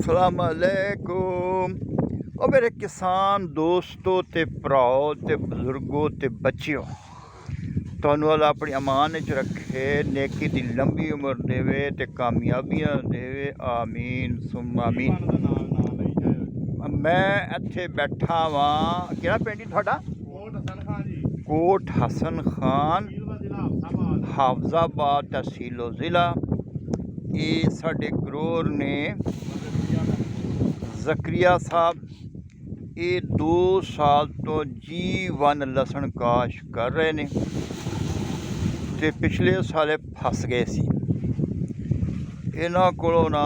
अस्सलामुअलैकुम। ओ मेरे किसान दोस्तों ते भराओ ते बजुर्गो ते बच्चियों, तुहानू अल्लाह अपनी अमान च रखे, नेकी दी लंबी उम्र देवे ते कामयाबियां देवे। आमीन सुम्मा आमीन। मैं इत्थे बैठा वां, किहड़ा पिंड तुहाडा? कोट हसन खान, हाफजाबाद तहसीलो ज़िला। ये साडे ग्रोर ने ज़करिया साहब, ये 2 साल तो G1 लसन काश कर रहे ने ते पिछले साले फस गए सी। इन्हां कोलों ना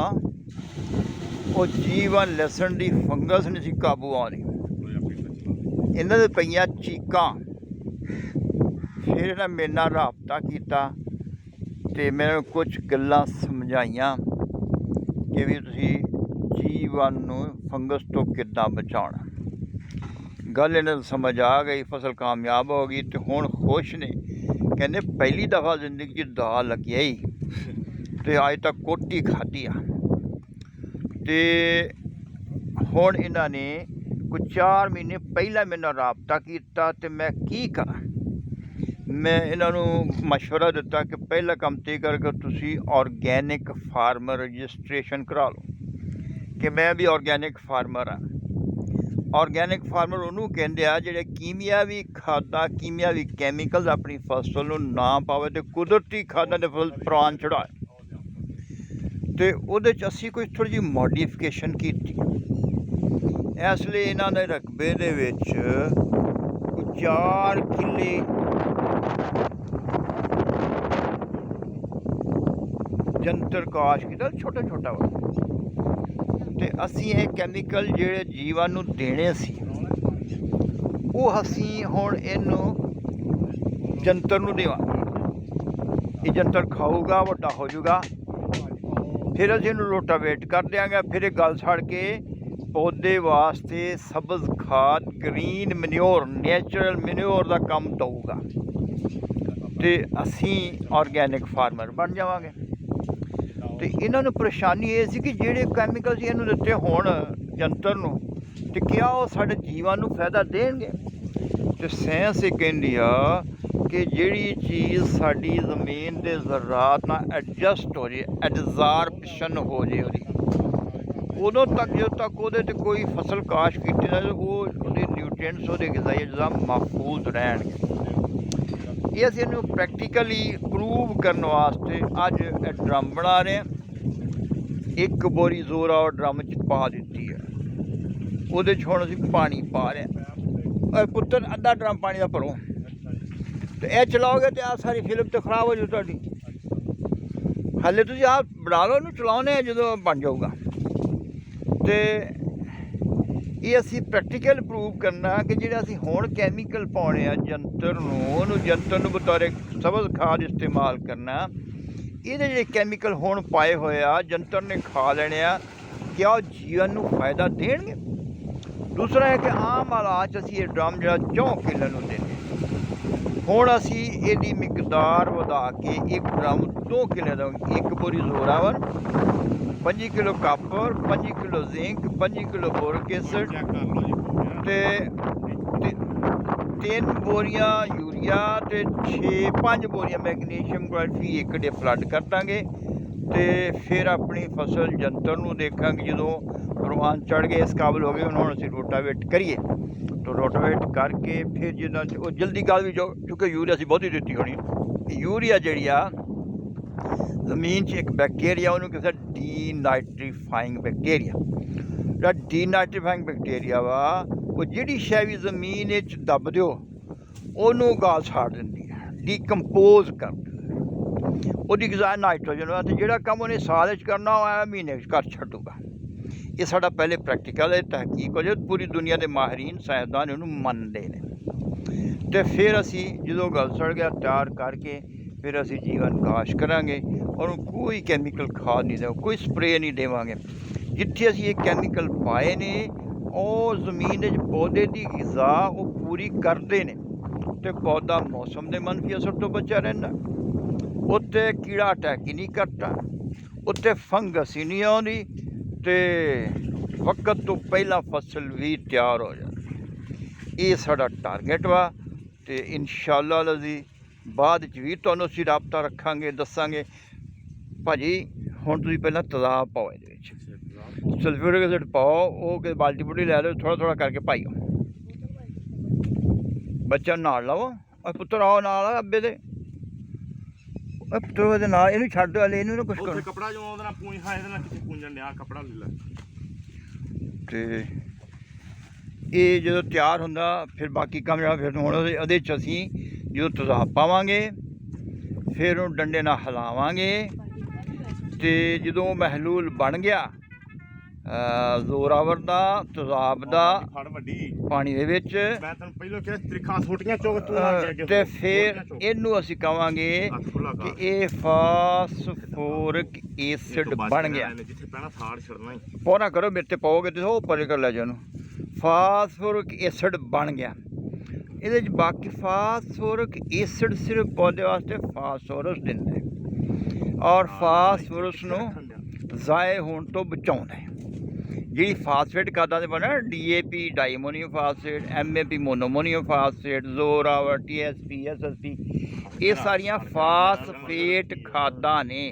वो G1 लसन दी फंगस नहीं सी काबू आनी, इन्हां दे पईयां चीकां। फिर इन्हां मेरे नाल राबता कीता ते मैं कुछ गल्लां समझाइयां कि भी तुसीं G1 नूं फंगस तो किद्दां बचाउणा। गल इन्हां समझ आ गई, फसल कामयाब हो गई तो हुण खुश ने। कहंदे पहली दफ़ा जिंदगी च दाल लगी आई ते अज तक कोटी खाधी आ। ते हुण इन्हां ने कोई 4 महीने पहला मेरे नाल राबता कीता ते मैं की करां। मैं इन्हां नूं मशवरा दिता कि पहला काम तो करके तुसीं ऑर्गैनिक फार्मर रजिस्ट्रेशन करा लो कि मैं भी ऑर्गैनिक फार्मर हाँ। ऑर्गैनिक फार्मर उन्होंने कहते हैं जिहड़े कीमियावी खादा कीमियावी कैमिकल अपनी फसल नूं ना पावे ते कुदरती खादा दे फसल प्राण चढ़ाए। तो उहदे च असीं कोई थोड़ी जी मॉडिफिकेशन कीती। इसलिए इन्हां दे रकबे दे विच 4 किले जंतर काश कीता, छोटा छोटा वा। ते असीं ये कैमिकल जिहड़े G1 नूं देने सी वो असीं हुण इहनूं जंतर नूं देवांगे। ये जंतर खाऊगा, वड्डा हो जाऊगा, फिर असीं इहनूं रोटावेट कर देंगे। फिर ये गल सड़ के पौधे वास्ते सब्ज़ खाद ग्रीन मनयोर नैचुरल मनयोर का काम दऊगा ते असीं ऑर्गैनिक फार्मर बन जावांगे। तो इन्हां नूं परेशानी ये सी कि जिहड़े कैमिकल इन्हूं दित्ते होण जंतर नूं ते क्या वो साडे जीवां नूं फायदा देणगे। ते साइंस ये कहंदी आ कि जिहड़ी चीज़ साडी ज़मीन दे ज़रात नाल एडजस्ट हो जाए, एडज़ॉर्प्शन हो जाए ओहदी, उदों तक जो तक उहदे ते कोई फसल काश कीती ना ओहदे न्यूट्रिएंट्स ओहदे ग़िज़ाई अज़ा महफूज रहणगे। ये असीं इहनूं प्रैक्टिकली प्रूव करने वास्ते अज ड्रम बना रहे हैं। एक बोरी जोरा और ड्रम च पा दी है, उहदे च हुण असीं पानी पा रहे हैं। पुत्तर अद्धा ड्रम पानी का भरो, तो यह चलाओगे तो आ सारी फिल्म तो खराब हो जाऊ तुहाडी। हाले तुसीं आ बना लो, इहनूं चलाउने जो बन जाऊगा। तो ये असीं प्रैक्टिकल प्रूव करना कि जिहड़े असीं हुण कैमिकल पाउणे आ जंतर नूं, जंतर नूं बतौरे सब्ज़ खाद इस्तेमाल करना। इहदे जिहड़े कैमिकल हुण पाए होए आ जंतर ने खा लेने आ, क्या वो जीवन नूं फायदा देणगे? दूसरा है कि आम हालात च असीं ये ड्रम जिहड़ा 4 किले नूं देने, हुण असीं इहदी मिकदार वधा के एक ड्रम 2 किले देवांगे। 1 बोरी Zorawar, 25 kilo copper, 25 kilo zinc, 25 kilo boric acid ते 3 बोरियां यूरिया ते 5 बोरियां मैगनीशियम क्लोराइड फी एकड़ फ्लड कर देंगे। तो फिर अपनी फसल जंतर नूं देखांगे जदों प्रवान चढ़ गए, इस काबिल हो गए हुण असीं रोटावेट करिए। तो रोटावेट करके फिर जिन्हां वो जल्दी गल भी जाओ, क्योंकि यूरिया असीं बहुती दित्ती होनी। यूरिया जिहड़ी आ जमीन च एक बैक्टीरिया उन्होंने कहते डीनाइट्रीफाइंग बैक्टीरिया। जो डीनाइट्रीफाइंग बैक्टीरिया वा वो जिहड़ी शै भी जमीन च दब दिओ उन्होंने गाल साड़ दिंदी है, डीकंपोज कर दिंदी। उसकी ग़िज़ा नाइट्रोजन वा, तो जिहड़ा काम उन्हें साल च करना होया महीने कर छड्डूगा। ये साडा पहले प्रैक्टिकल है, तहकीक हो जाए, पूरी दुनिया के माहरीन साइंसदान इन्हूं मनदे ने। तो फिर असीं जदों गल सड़ गया तैयार करके फिर असीं G1 काश करांगे और कोई कैमिकल खाद नहीं देवांगे, कोई स्प्रे नहीं देवांगे। जिथे असीं ये कैमिकल पाए ने और जमीन दे पौधे की ग़िज़ा वो पूरी करते हैं तो पौधा मौसम के मनफी असर तो बचा रहिंदा, उत्ते कीड़ा अटैक ही नहीं करता, उत्ते फंगस ही नहीं आउंदी, ਤੇ ਵਕਤ ਤੋਂ ਪਹਿਲਾਂ ਫਸਲ ਵੀ ਤਿਆਰ ਹੋ ਜਾਂਦੀ। ਇਹ ਸਾਡਾ ਟਾਰਗੇਟ ਵਾ ਤੇ ਇਨਸ਼ਾਅੱਲਾ ਅਜ਼ੀਜ਼ ਬਾਅਦ 'ਚ ਵੀ ਤੁਹਾਨੂੰ ਅਸੀਂ ਰਾਬਤਾ ਰੱਖਾਂਗੇ, ਦੱਸਾਂਗੇ। ਭਾਜੀ ਹੁਣ ਤੁਸੀਂ ਪਹਿਲਾਂ ਤੇਜ਼ਾਬ ਪਾਓ, ਇਹਦੇ ਵਿੱਚ ਸਲਫਿਊਰਿਕ ਐਸਿਡ ਪਾਓ, ਉਹ ਕਿ ਬਾਲਟੀ ਬੁਲਟੀ ਲੈ ਲਓ, ਥੋੜ੍ਹਾ ਥੋੜ੍ਹਾ ਕਰਕੇ ਪਾਈਓ। ਬੱਚਾ ਨਾਲ ਲਾਓ, ਪੁੱਤਰ ਆਓ ਨਾਲ ਅੱਬੇ ਦੇ, ਪੁੱਤਰ ਦੇ ਨਾਲ ਇਹਨੂੰ ਛੱਡ ਵਾਲੇ, ਇਹਨੂੰ ਨਾ ਕੁਛ ਕਰੋ। ਕਪੜਾ ਜੋ ਉਹਦੇ ਨਾਲ ਪੂੰਝ ਹਾਂ, ਇਹਦੇ ਨਾਲ ਕਿਤੇ ਪੂੰਝਣ ਡਿਆ, ਕਪੜਾ ਲੈ ਲੈ। ਤੇ ਇਹ ਜਦੋਂ ਤਿਆਰ ਹੁੰਦਾ ਫਿਰ ਬਾਕੀ ਕੰਮ ਜਿਹੜਾ ਫਿਰ ਹੁਣ ਉਹਦੇ 'ਚ ਅਸੀਂ ਜਦੋਂ ਤੇਜ਼ਾਬ ਪਾਵਾਂਗੇ ਫਿਰ ਉਹਨੂੰ ਡੰਡੇ ਨਾਲ ਹਿਲਾਵਾਂਗੇ ਤੇ ਜਦੋਂ ਮਹਿਲੂਲ ਬਣ ਗਿਆ ਜ਼ੋਰਾਵਰ ਦਾ ਤੇਜ਼ਾਬ ਦਾ ਫੜ ਵੱਡੀ ਪਾਣੀ ਦੇ ਵਿੱਚ, ਮੈਂ ਤੈਨੂੰ ਪਹਿਲਾਂ ਕਿਹਾ ਤਰੀਖਾਂ ਛੋਟੀਆਂ ਚੋਕ ਤੂੰ ਆ ਗਿਆ ਤੇ ਫਿਰ ਇਹਨੂੰ ਅਸੀਂ ਕਹਾਂਗੇ ਕਿ ਇਹ ਫਾਸਫੋਰਿਕ ਐਸਿਡ ਬਣ ਗਿਆ। ਜਿੱਥੇ ਪੈਣਾ ਥਾੜ ਛੱਡਣਾ ਹੀ ਪੌਣਾ ਕਰੋ, ਮੇਰੇ ਤੇ ਪਾਓਗੇ ਤੇ ਉਹ ਪਰੇ ਕਰ ਲੈ ਜਾ ਉਹਨੂੰ। ਫਾਸਫੋਰਿਕ ਐਸਿਡ ਬਣ ਗਿਆ। ਇਹਦੇ 'ਚ ਬਾਕੀ ਫਾਸਫੋਰਿਕ ਐਸਿਡ ਸਿਰਫ ਪੌਦੇ ਵਾਸਤੇ ਫਾਸਫੋਰਸ ਦਿੰਦਾ ਹੈ ਔਰ ਫਾਸਫੋਰਸ ਨੂੰ ਜ਼ਾਏ ਹੋਣ ਤੋਂ ਬਚਾਉਂਦਾ ਹੈ। ਜਿਹੜੀ ਫਾਸਫੇਟ ਖਾਦਾਂ ਦੇ ਬਣਾ DAP diammonium phosphate, MAP monoammonium phosphate, ਜ਼ੋਰਾਵਰ, TSP, SSP, ਇਹ ਸਾਰੀਆਂ ਫਾਸਫੇਟ ਖਾਦਾਂ ਨੇ।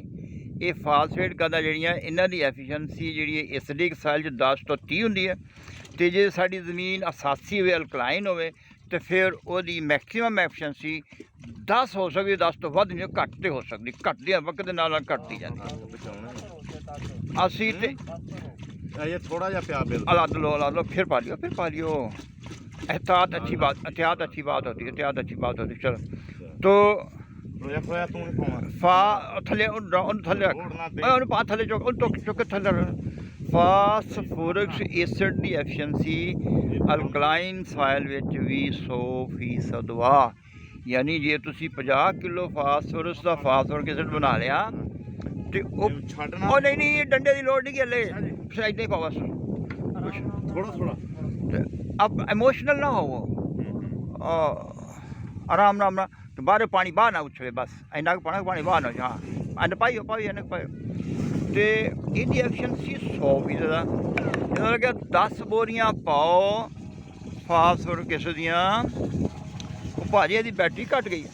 ਇਹ ਫਾਸਫੇਟ ਖਾਦਾਂ ਜਿਹੜੀਆਂ ਇਹਨਾਂ ਦੀ ਐਫੀਸ਼ੀਐਂਸੀ ਜਿਹੜੀ ਹੈ ਐਸਿਡਿਕ ਸਾਇਲ 'ਚ 10 ਤੋਂ 30 ਹੁੰਦੀ ਹੈ ਤੇ ਜੇ ਸਾਡੀ ਜ਼ਮੀਨ ਅਸਾਸੀ ਹੋਵੇ, ਅਲਕਲਾਈਨ ਹੋਵੇ ਤੇ ਫਿਰ ਉਹਦੀ ਮੈਕਸਿਮਮ ਐਫੀਸ਼ੀਐਂਸੀ 10 ਹੋ ਸਕਦੀ, 10 ਤੋਂ ਵੱਧ ਨਹੀਂ, ਘੱਟ ਤੇ ਹੋ ਸਕਦੀ। ਘੱਟਦੀ ਵਕਤ ਦੇ ਨਾਲ ਘੱਟਦੀ ਜਾਂਦੀ। ਅਸੀਂ ਤੇ ਇਹ ਥੋੜਾ ਜਿਹਾ ਪਿਆ ਬਿਲ अलाद लो फिर पा लियो एहतियात अच्छी बात होती है, एहतियात अच्छी बात होती है। चलो तो रोया तू नहीं पाਉਣਾ फा थले थले रख पा थले चुक थले फास्फोरिक एसिड की एफिशिएंसी अल्कलाइन साइल विच भी 100% वा। यानी जे तुसी 50 किलो फास्फोरस का फास्फोरिक एसिड बना लिया ਤੇ ਉਹ ਨਹੀਂ ਡੰਡੇ ਦੀ ਲੋੜ ਨਹੀਂ ਹਲੇ, ਇਦਾਂ ਹੀ ਪਾਓ ਬਸ ਥੋੜਾ ਤੇ ਅਬ ਇਮੋਸ਼ਨਲ ਨਾ ਹੋਵੋ, ਆਰਾਮ ਨਾਲ ਤੇ ਬਾਹਰ ਪਾਣੀ ਬਾਹਰ ਨਾ ਉੱਛੇ, ਬਸ ਇੰਨਾ ਕੁ ਪਾਣੀ ਬਾਹਰ ਨਾ ਜਾ ਅੰਨ ਪਾਈਓ ਇਹਨਾਂ ਪਾਇਓ। ਤੇ ਇਹਦੀ ਐਫੀਸ਼ੀਐਂਸੀ 100% ਦਾ। ਇਹਨਾਂ ਲੱਗਿਆ 10 ਬੋਰੀਆਂ ਪਾਓ ਫਾਸਫੋਰਿਕ ਐਸਿਡ ਦੀਆਂ। ਉਹ ਭਾਜੀ ਇਹਦੀ ਬੈਟਰੀ ਘੱਟ ਗਈ।